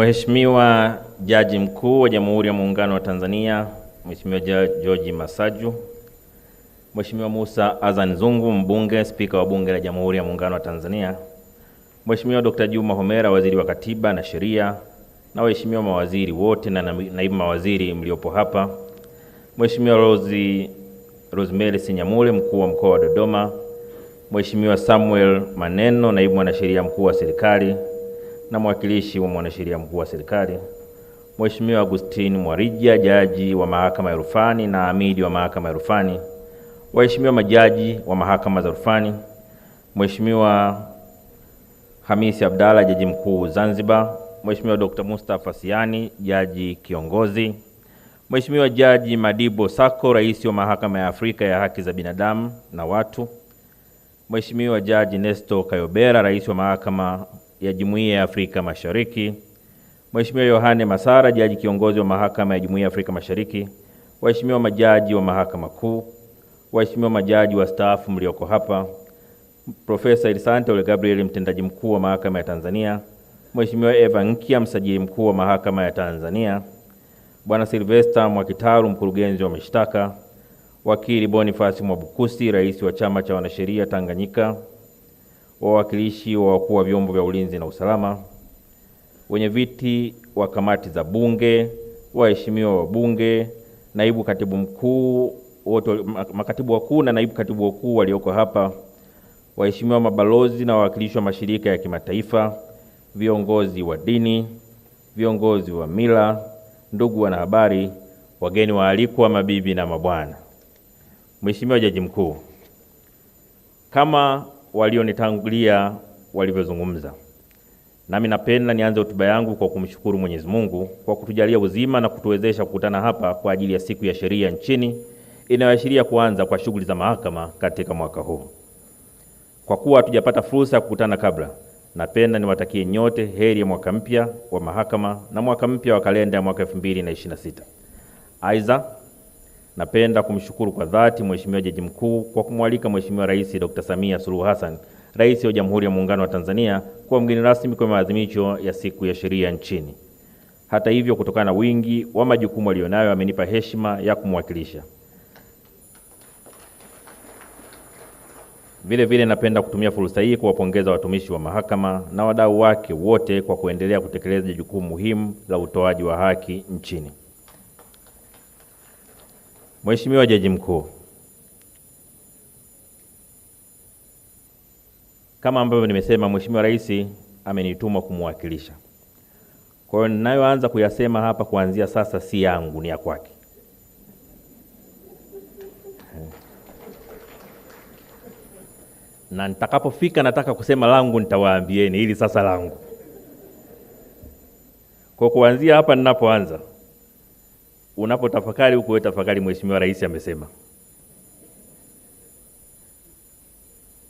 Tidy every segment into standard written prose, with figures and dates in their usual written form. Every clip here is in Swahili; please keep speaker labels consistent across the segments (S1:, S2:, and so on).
S1: Mheshimiwa Jaji Mkuu wa Jamhuri ya Muungano wa Tanzania, Mheshimiwa George Masaju, Mheshimiwa Musa Azan Zungu, Mbunge, Spika wa Bunge la Jamhuri ya Muungano wa Tanzania, Mheshimiwa Dr. Juma Homera, Waziri wa Katiba na Sheria, na waheshimiwa mawaziri wote na naibu mawaziri mliopo hapa, Mheshimiwa Rosemary Senyamule, Mkuu wa Mkoa wa Dodoma, Mheshimiwa Samuel Maneno, Naibu Mwanasheria Mkuu wa Serikali na mwakilishi wa Mwanasheria Mkuu wa Serikali, Mheshimiwa Agustin Mwarija, Jaji wa Mahakama ya Rufani na Amidi wa Mahakama ya Rufani, waheshimiwa majaji wa Mahakama za Rufani, Mheshimiwa Hamisi Abdalla, Jaji Mkuu Zanzibar, Mheshimiwa Dr. Mustafa Siani, Jaji Kiongozi, Mheshimiwa Jaji Madibo Sako, Rais wa Mahakama ya Afrika ya Haki za Binadamu na Watu, Mheshimiwa Jaji Nesto Kayobera, Rais wa Mahakama ya Jumuiya ya Afrika Mashariki, Mheshimiwa Yohane Masara, Jaji Kiongozi wa Mahakama ya Jumuiya ya Afrika Mashariki, waheshimiwa majaji wa Mahakama Kuu, waheshimiwa majaji wastaafu mlioko hapa, Profesa Elisante Ole Gabriel, Mtendaji Mkuu wa Mahakama ya Tanzania, Mheshimiwa Eva Nkia, Msajili Mkuu wa Mahakama ya Tanzania, Bwana Sylvester Mwakitaru, Mkurugenzi wa Mashtaka, Wakili Boniface Mwabukusi, Rais wa Chama cha Wanasheria Tanganyika, wawakilishi wa wakuu wa vyombo vya ulinzi na usalama, wenye viti wa kamati za Bunge, waheshimiwa wa Bunge, naibu katibu mkuu, wote makatibu wakuu na naibu katibu wakuu walioko hapa, waheshimiwa mabalozi na wawakilishi wa mashirika ya kimataifa, viongozi wa dini, viongozi wa mila, ndugu wanahabari, wageni waalikwa, mabibi na mabwana. Mheshimiwa Jaji Mkuu, kama walionitangulia walivyozungumza, nami napenda nianze hotuba yangu kwa kumshukuru Mwenyezi Mungu kwa kutujalia uzima na kutuwezesha kukutana hapa kwa ajili ya siku ya sheria nchini inayoashiria kuanza kwa shughuli za mahakama katika mwaka huu. Kwa kuwa hatujapata fursa ya kukutana kabla, napenda niwatakie nyote heri ya mwaka mpya wa mahakama na mwaka mpya wa kalenda ya mwaka 2026. Aidha, napenda kumshukuru kwa dhati Mheshimiwa Jaji Mkuu kwa kumwalika Mheshimiwa Rais Dr. Samia Suluhu Hassan, Rais wa Jamhuri ya Muungano wa Tanzania, kwa mgeni rasmi kwa maadhimisho ya siku ya sheria nchini. Hata hivyo, kutokana na wingi wa majukumu alionayo, amenipa heshima ya kumwakilisha. Vile napenda kutumia fursa hii kuwapongeza watumishi wa mahakama na wadau wake wote kwa kuendelea kutekeleza jukumu muhimu la utoaji wa haki nchini. Mheshimiwa Jaji Mkuu, kama ambavyo nimesema, Mheshimiwa Rais amenituma kumwakilisha. Kwa hiyo ninayoanza kuyasema hapa kuanzia sasa si yangu, ni ya kwake. Na nitakapofika nataka kusema langu nitawaambieni, hili sasa langu. Kwa kuanzia hapa ninapoanza, unapotafakari huko tafakari Mheshimiwa Rais amesema.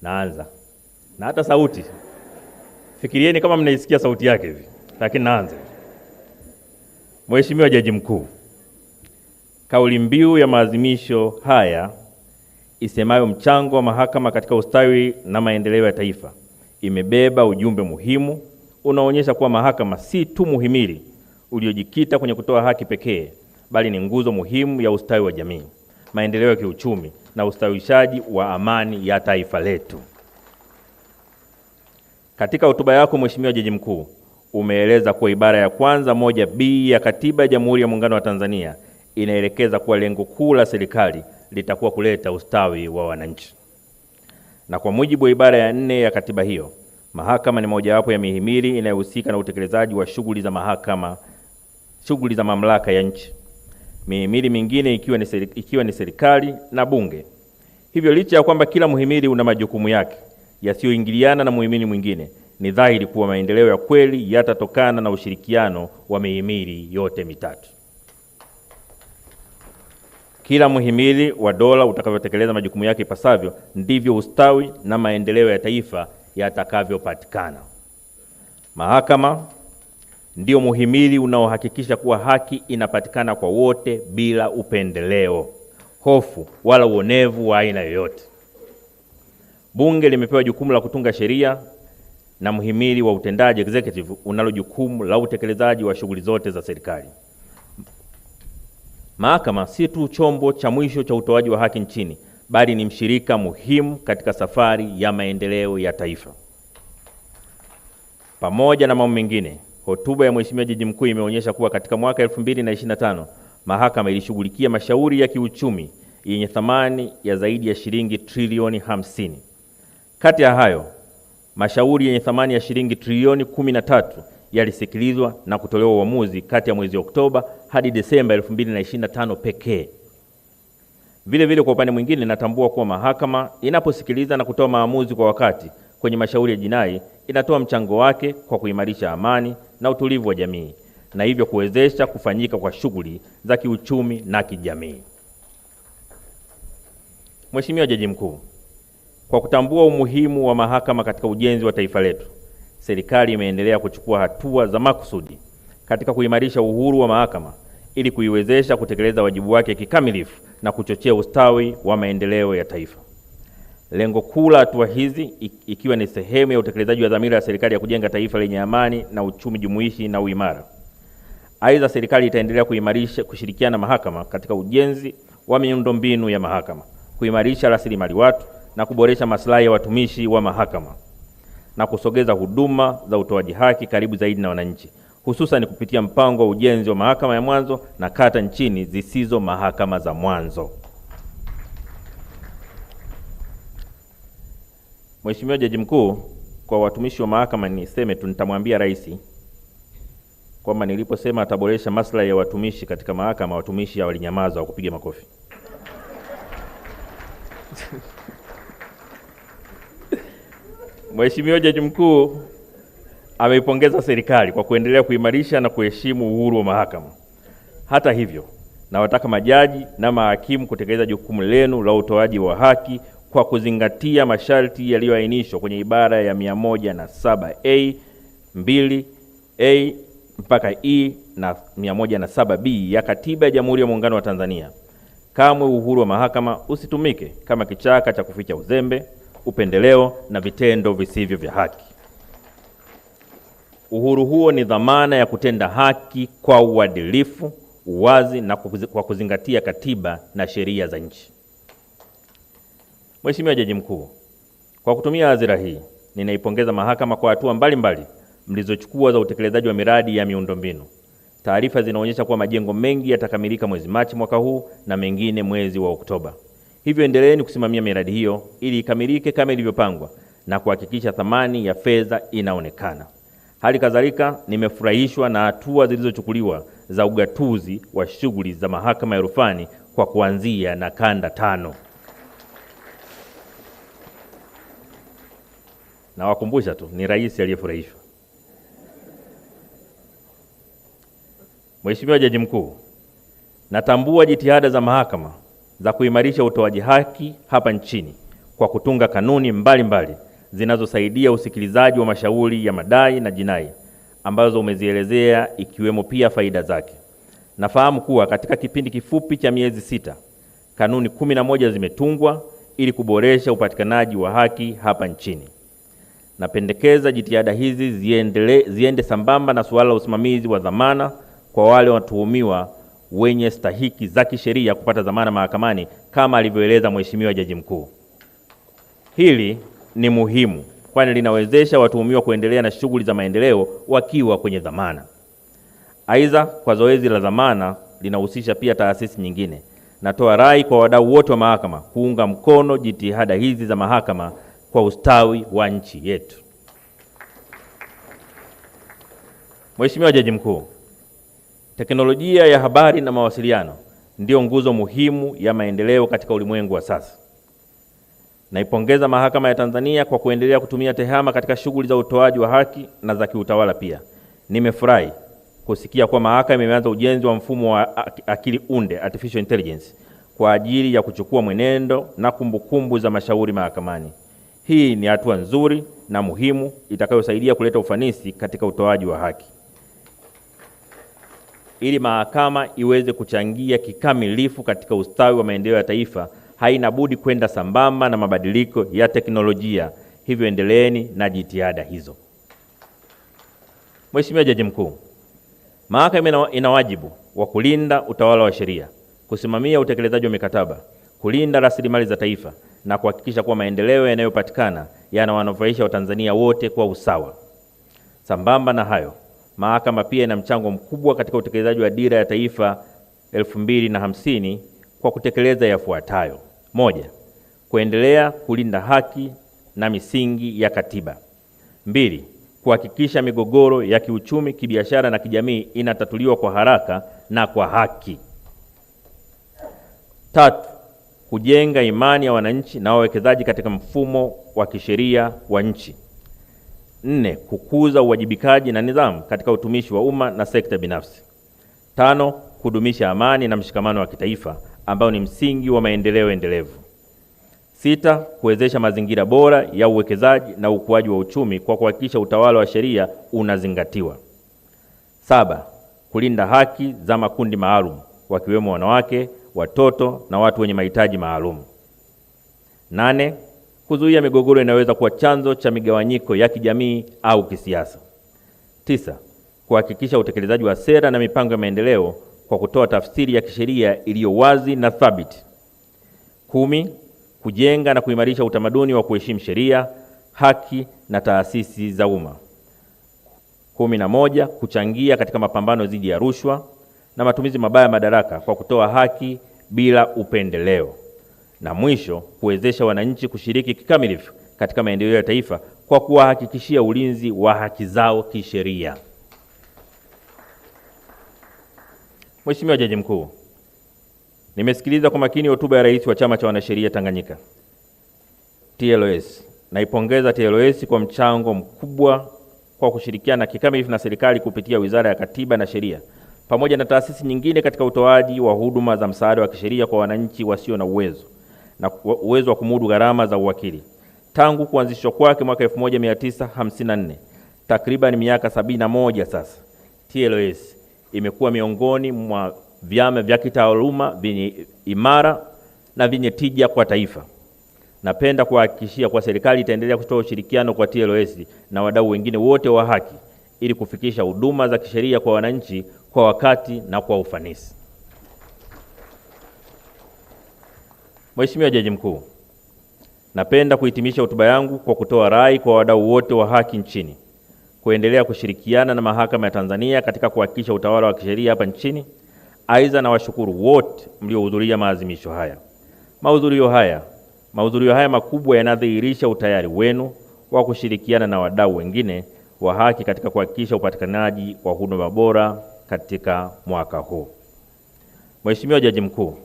S1: Naanza. Na hata sauti, fikirieni kama mnaisikia sauti yake hivi, lakini naanza. Mheshimiwa Jaji Mkuu, kauli mbiu ya maadhimisho haya isemayo mchango wa mahakama katika ustawi na maendeleo ya taifa imebeba ujumbe muhimu unaonyesha kuwa mahakama si tu muhimili uliojikita kwenye kutoa haki pekee, bali ni nguzo muhimu ya ustawi wa jamii, maendeleo ya kiuchumi na ustawishaji wa amani ya taifa letu. Katika hotuba yako Mheshimiwa Jaji Mkuu, umeeleza kuwa ibara ya kwanza 1B ya Katiba ya Jamhuri ya Muungano wa Tanzania inaelekeza kuwa lengo kuu la serikali litakuwa kuleta ustawi wa wananchi. Na kwa mujibu wa ibara ya 4 ya katiba hiyo, mahakama ni mojawapo ya mihimili inayohusika na utekelezaji wa shughuli za mahakama, shughuli za mamlaka ya nchi. Mihimili mingine ikiwa ni serikali na bunge. Hivyo licha ya kwamba kila muhimili una majukumu yake yasiyoingiliana na muhimili mwingine, ni dhahiri kuwa maendeleo ya kweli yatatokana na ushirikiano wa mihimili yote mitatu. Kila muhimili wa dola utakavyotekeleza majukumu yake ipasavyo, ndivyo ustawi na maendeleo ya taifa yatakavyopatikana. Mahakama ndio muhimili unaohakikisha kuwa haki inapatikana kwa wote bila upendeleo, hofu wala uonevu wa aina yoyote. Bunge limepewa jukumu la kutunga sheria na mhimili wa utendaji executive unalo jukumu la utekelezaji wa shughuli zote za serikali. Mahakama si tu chombo cha mwisho cha utoaji wa haki nchini, bali ni mshirika muhimu katika safari ya maendeleo ya taifa. Pamoja na mambo mengine, hotuba ya Mheshimiwa Jaji Mkuu imeonyesha kuwa katika mwaka 2025 mahakama ilishughulikia mashauri ya kiuchumi yenye thamani ya zaidi ya shilingi trilioni 50. Kati ya hayo, mashauri yenye thamani ya shilingi trilioni 13 yalisikilizwa na kutolewa uamuzi kati ya mwezi Oktoba hadi Desemba 2025 pekee. Vile vile, kwa upande mwingine, natambua kuwa mahakama inaposikiliza na kutoa maamuzi kwa wakati kwenye mashauri ya jinai inatoa mchango wake kwa kuimarisha amani na utulivu wa jamii, na hivyo kuwezesha kufanyika kwa shughuli za kiuchumi na kijamii. Mheshimiwa Jaji Mkuu, kwa kutambua umuhimu wa mahakama katika ujenzi wa taifa letu, serikali imeendelea kuchukua hatua za makusudi katika kuimarisha uhuru wa mahakama ili kuiwezesha kutekeleza wajibu wake kikamilifu na kuchochea ustawi wa maendeleo ya taifa. Lengo kuu la hatua hizi ikiwa ni sehemu ya utekelezaji wa dhamira ya serikali ya kujenga taifa lenye amani na uchumi jumuishi na uimara. Aidha, serikali itaendelea kushirikiana na mahakama katika ujenzi wa miundombinu ya mahakama, kuimarisha rasilimali watu na kuboresha maslahi ya watumishi wa mahakama, na kusogeza huduma za utoaji haki karibu zaidi na wananchi, hususan kupitia mpango wa ujenzi wa mahakama ya mwanzo na kata nchini zisizo mahakama za mwanzo. Mheshimiwa Jaji Mkuu, kwa watumishi wa mahakama niseme tu, nitamwambia Rais kwamba niliposema ataboresha maslahi ya watumishi katika mahakama, watumishi walinyamaza wa kupiga makofi. Mheshimiwa Jaji Mkuu ameipongeza serikali kwa kuendelea kuimarisha na kuheshimu uhuru wa mahakama. Hata hivyo, nawataka majaji na mahakimu kutekeleza jukumu lenu la utoaji wa haki kwa kuzingatia masharti yaliyoainishwa kwenye ibara ya 107A, 2A mpaka E na 107B ya Katiba ya Jamhuri ya Muungano wa Tanzania. Kamwe uhuru wa mahakama usitumike kama kichaka cha kuficha uzembe, upendeleo na vitendo visivyo vya haki. Uhuru huo ni dhamana ya kutenda haki kwa uadilifu, uwazi na kwa kuzingatia katiba na sheria za nchi. Mheshimiwa Jaji Mkuu, kwa kutumia hadhira hii, ninaipongeza mahakama kwa hatua mbalimbali mlizochukua za utekelezaji wa miradi ya miundombinu. Taarifa zinaonyesha kuwa majengo mengi yatakamilika mwezi Machi mwaka huu na mengine mwezi wa Oktoba. Hivyo endeleeni kusimamia miradi hiyo ili ikamilike kama ilivyopangwa na kuhakikisha thamani ya fedha inaonekana. Hali kadhalika, nimefurahishwa na hatua zilizochukuliwa za ugatuzi wa shughuli za mahakama ya rufani kwa kuanzia na kanda 5. Na wakumbusha tu, ni Rais aliyefurahishwa. Mheshimiwa Jaji Mkuu, natambua jitihada za mahakama za kuimarisha utoaji haki hapa nchini kwa kutunga kanuni mbalimbali zinazosaidia usikilizaji wa mashauri ya madai na jinai ambazo umezielezea, ikiwemo pia faida zake. Nafahamu kuwa katika kipindi kifupi cha miezi 6, kanuni 11 zimetungwa ili kuboresha upatikanaji wa haki hapa nchini. Napendekeza jitihada hizi ziende sambamba na suala la usimamizi wa dhamana kwa wale watuhumiwa wenye stahiki za kisheria kupata dhamana mahakamani kama alivyoeleza Mheshimiwa Jaji Mkuu. Hili ni muhimu kwani linawezesha watuhumiwa kuendelea na shughuli za maendeleo wakiwa kwenye dhamana. Aidha, kwa zoezi la dhamana linahusisha pia taasisi nyingine. Natoa rai kwa wadau wote wa mahakama kuunga mkono jitihada hizi za mahakama kwa ustawi wa nchi yetu. Mheshimiwa Jaji Mkuu, teknolojia ya habari na mawasiliano ndio nguzo muhimu ya maendeleo katika ulimwengu wa sasa. Naipongeza Mahakama ya Tanzania kwa kuendelea kutumia TEHAMA katika shughuli za utoaji wa haki na za kiutawala pia. Nimefurahi kusikia kwa mahakama imeanza ujenzi wa mfumo wa akili unde, artificial intelligence, kwa ajili ya kuchukua mwenendo na kumbukumbu za mashauri mahakamani. Hii ni hatua nzuri na muhimu itakayosaidia kuleta ufanisi katika utoaji wa haki. Ili mahakama iweze kuchangia kikamilifu katika ustawi wa maendeleo ya taifa, haina budi kwenda sambamba na mabadiliko ya teknolojia. Hivyo endeleeni na jitihada hizo. Mheshimiwa Jaji Mkuu, Mahakama ina wajibu wa kulinda utawala wa sheria, kusimamia utekelezaji wa mikataba, kulinda rasilimali za taifa na kuhakikisha kuwa maendeleo yanayopatikana yanawanufaisha Watanzania wote kwa usawa. Sambamba na hayo, Mahakama pia ina mchango mkubwa katika utekelezaji wa Dira ya Taifa 2050 kwa kutekeleza yafuatayo: moja, kuendelea kulinda haki na misingi ya katiba. 2, kuhakikisha migogoro ya kiuchumi, kibiashara na kijamii inatatuliwa kwa haraka na kwa haki. 3, kujenga imani ya wananchi na wawekezaji katika mfumo wa kisheria wa nchi. 4, kukuza uwajibikaji na nidhamu katika utumishi wa umma na sekta binafsi. 5, kudumisha amani na mshikamano wa kitaifa ambao ni msingi wa maendeleo endelevu. 6, kuwezesha mazingira bora ya uwekezaji na ukuaji wa uchumi kwa kuhakikisha utawala wa sheria unazingatiwa. 7, kulinda haki za makundi maalum wakiwemo wanawake, watoto na watu wenye mahitaji maalum. 8, kuzuia migogoro inayoweza kuwa chanzo cha migawanyiko ya kijamii au kisiasa. 9, kuhakikisha utekelezaji wa sera na mipango ya maendeleo kwa kutoa tafsiri ya kisheria iliyo wazi na thabiti. 10, kujenga na kuimarisha utamaduni wa kuheshimu sheria, haki na taasisi za umma. 11, kuchangia katika mapambano dhidi ya rushwa na matumizi mabaya ya madaraka kwa kutoa haki bila upendeleo. Na mwisho, kuwezesha wananchi kushiriki kikamilifu katika maendeleo ya taifa kwa kuwahakikishia ulinzi wa haki zao kisheria. Mheshimiwa Jaji Mkuu, nimesikiliza kwa makini hotuba ya Rais wa Chama cha Wanasheria Tanganyika TLS. Naipongeza TLS kwa mchango mkubwa kwa kushirikiana kikamilifu na serikali kupitia Wizara ya Katiba na Sheria pamoja na taasisi nyingine katika utoaji wa huduma za msaada wa kisheria kwa wananchi wasio na uwezo wa kumudu gharama za uwakili. Tangu kuanzishwa kwake mwaka 1954, takriban miaka 71 sasa, TLS imekuwa miongoni mwa vyama vya kitaaluma vyenye imara na vyenye tija kwa taifa. Napenda kuhakikishia kwa serikali itaendelea kutoa ushirikiano kwa TLS na wadau wengine wote wa haki ili kufikisha huduma za kisheria kwa wananchi kwa wakati na kwa ufanisi. Mheshimiwa Jaji Mkuu, napenda kuhitimisha hotuba yangu kwa kutoa rai kwa wadau wote wa haki nchini kuendelea kushirikiana na Mahakama ya Tanzania katika kuhakikisha utawala wa kisheria hapa nchini. Aidha, na washukuru wote mliohudhuria maadhimisho haya. Mahudhurio haya makubwa yanadhihirisha utayari wenu wa kushirikiana na wadau wengine wa haki katika kuhakikisha upatikanaji wa huduma bora katika mwaka huu. Mheshimiwa Jaji Mkuu,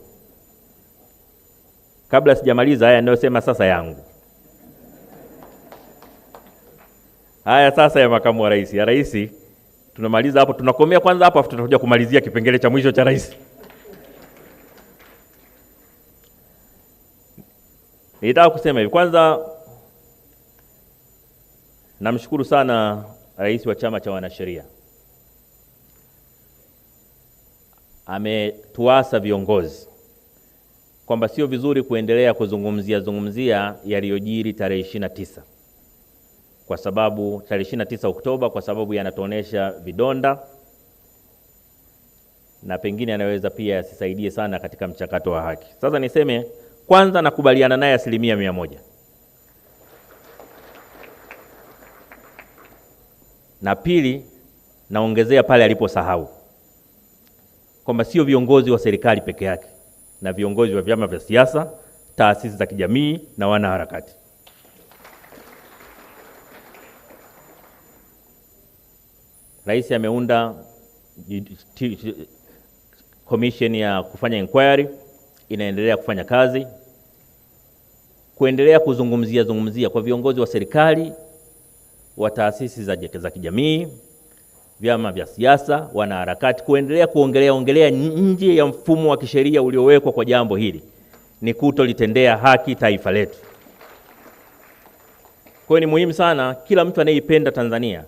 S1: kabla sijamaliza haya ninayosema sasa yangu. Haya sasa ya makamu wa rais. Ya rais tunamaliza hapo, tunakomea kwanza hapo, afu tutakuja kumalizia kipengele cha mwisho cha rais. Nitaka kusema hivi, kwanza namshukuru sana Rais wa Chama cha Wanasheria. Ametuasa viongozi kwamba sio vizuri kuendelea kuzungumzia yaliyojiri tarehe 29. Kwa sababu tarehe 29 Oktoba kwa sababu yanatuonesha vidonda na pengine yanaweza pia yasisaidie sana katika mchakato wa haki. Sasa niseme kwanza nakubaliana naye 100%. Na pili naongezea pale aliposahau kwamba sio viongozi wa serikali peke yake, na viongozi wa vyama vya siasa, taasisi za kijamii na wanaharakati. Rais ameunda commission ya kufanya inquiry, inaendelea kufanya kazi, kuendelea kuzungumzia kwa viongozi wa serikali, wa taasisi za kijamii, vyama vya siasa, wanaharakati, kuendelea kuongelea nje ya mfumo wa kisheria uliowekwa kwa jambo hili ni kutolitendea haki taifa letu. Kwa hiyo ni muhimu sana kila mtu anayeipenda Tanzania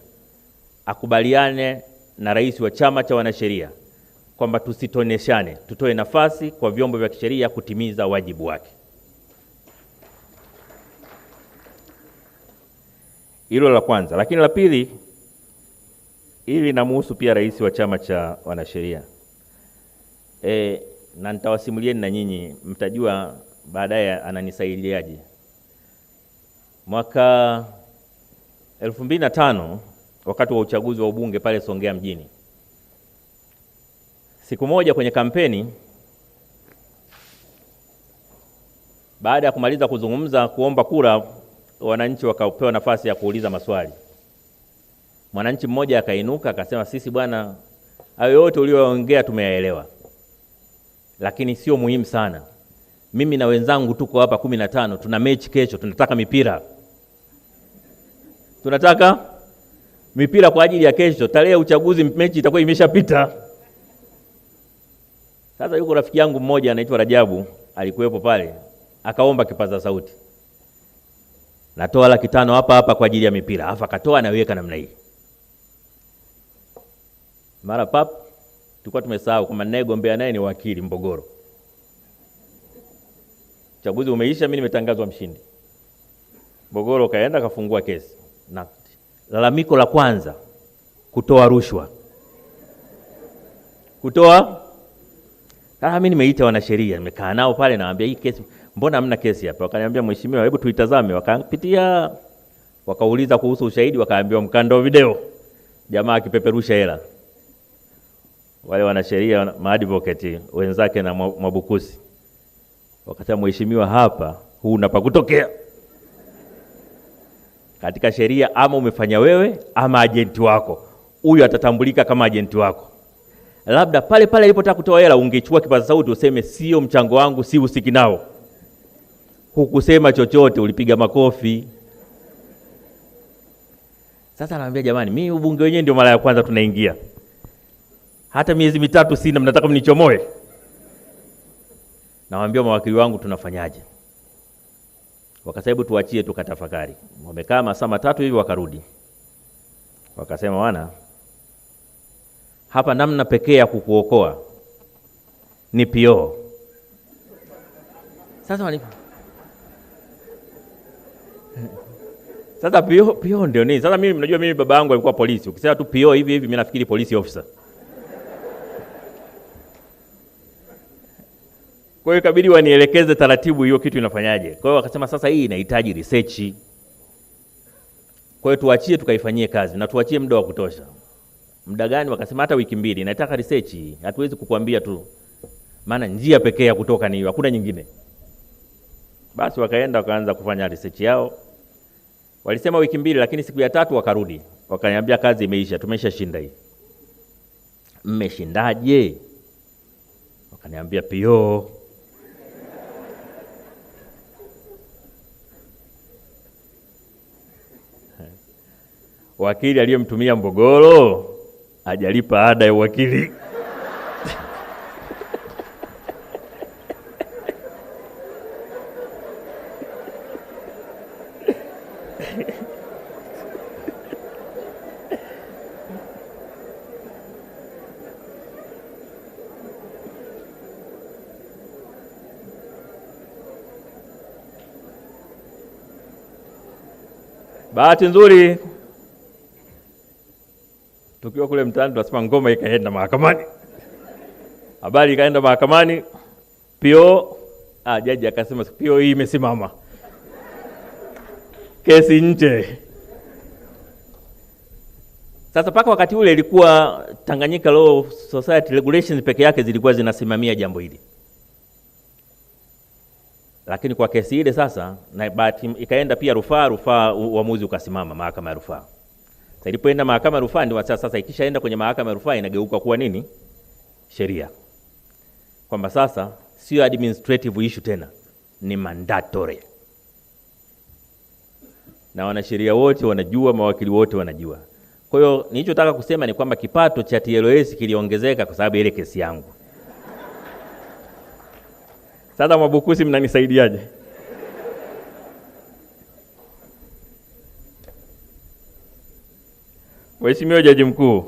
S1: akubaliane na Rais wa Chama cha Wanasheria kwamba tusitoneshane, tutoe nafasi kwa vyombo vya kisheria kutimiza wajibu wake. Hilo la kwanza. Lakini la pili, Hili linamhusu pia rais wa chama cha wanasheria. Na nitawasimulieni na nyinyi mtajua baadaye ananisaidiaje. Mwaka 2005 wakati wa uchaguzi wa ubunge pale Songea mjini, siku moja kwenye kampeni, baada ya kumaliza kuzungumza kuomba kura, wananchi wakapewa nafasi ya kuuliza maswali. Mwananchi mmoja akainuka akasema, sisi bwana, hayo yote ulioongea tumeyaelewa, lakini sio muhimu sana. Mimi na wenzangu tuko hapa 15, tuna mechi kesho, tunataka mipira. Tunataka mipira kwa ajili ya kesho, tarehe ya uchaguzi mechi itakuwa imeshapita. Sasa yuko rafiki yangu mmoja anaitwa Rajabu, alikuwepo pale, akaomba kipaza sauti, natoa 500 hapa kwa ajili ya mipira. Afa akatoa anaweka namna hii. Mara pap, tulikuwa tumesahau kama ninayegombea naye ni wakili Mbogoro. Uchaguzi umeisha, mimi nimetangazwa mshindi. Mbogoro kaenda kafungua kesi. Na lalamiko la kwanza, kutoa rushwa. Mimi nimeita wanasheria, nimekaa nao pale, nawaambia hii kesi, mbona hamna kesi hapa? Wakaniambia, mheshimiwa, hebu tuitazame. Wakapitia, wakauliza kuhusu ushahidi, wakaambiwa mkanda wa video, jamaa akipeperusha hela. Wale wanasheria maadvocate wenzake na Mwabukusi wakasema, mheshimiwa, hapa huna pa kutokea. Katika sheria ama umefanya wewe ama ajenti wako. Huyu atatambulika kama ajenti wako. Labda pale pale alipotaka kutoa hela ungechukua kipaza sauti useme sio mchango wangu, si usiki nao. Hukusema chochote, ulipiga makofi. Sasa naambia, jamani, mimi ubunge wenyewe ndio mara ya kwanza tunaingia. Hata miezi 3 sina, mnataka mnichomoe? Nawaambia mawakili wangu tunafanyaje? Wakasema tuachie tukatafakari. Wamekaa masaa 3 hivi wakarudi. Wakasema, wana, hapa namna pekee ya kukuokoa ni PO. Sasa PO ndio nini? Sasa mimi mnajua mimi baba yangu alikuwa polisi. Ukisema tu PO hivi mimi nafikiri police officer. Kwa hiyo ikabidi wanielekeze taratibu hiyo kitu inafanyaje. Kwa hiyo wakasema sasa hii inahitaji research. Kwa hiyo tuachie tukaifanyie kazi na tuachie muda wa kutosha. Muda gani? Wakasema hata wiki 2, inataka research. Hatuwezi kukuambia tu. Maana njia pekee ya kutoka ni hiyo, hakuna nyingine. Basi wakaenda wakaanza kufanya research yao. Walisema wiki 2, lakini siku ya 3 wakarudi. Wakaniambia kazi imeisha, tumeshashinda hii. Mmeshindaje? Wakaniambia PO. Wakili aliyemtumia Mbogoro hajalipa ada ya wakili. Bahati nzuri tukiwa kule mtaani tunasema ngoma ikaenda mahakamani. Habari ikaenda mahakamani. PO, jaji akasema PO hii imesimama. Kesi nje. Sasa paka wakati ule ilikuwa Tanganyika Law Society regulations peke yake zilikuwa zinasimamia jambo hili. Lakini kwa kesi ile sasa na bahati ikaenda pia rufaa uamuzi ukasimama mahakama ya rufaa. Sasa ilipoenda mahakama ya rufaa ndio sasa ikishaenda kwenye mahakama ya rufaa inageuka kuwa nini? Sheria. Kwamba sasa sio administrative issue tena, ni mandatory. Na wanasheria wote wanajua, mawakili wote wanajua. Kwa hiyo nilichotaka kusema ni kwamba kipato cha TLS kiliongezeka kwa sababu ile kesi yangu. Sasa Mwabukusi mnanisaidiaje? Mheshimiwa Jaji Mkuu,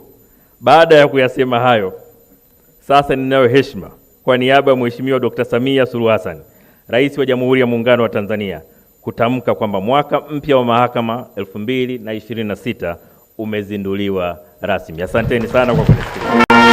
S1: baada ya kuyasema hayo, sasa ninayo heshima kwa niaba ya Mheshimiwa Dr. Samia Suluhu Hassan, Rais wa Jamhuri ya Muungano wa Tanzania, kutamka kwamba mwaka mpya wa mahakama 2026 umezinduliwa rasmi. Asanteni sana kwa kunisikiliza.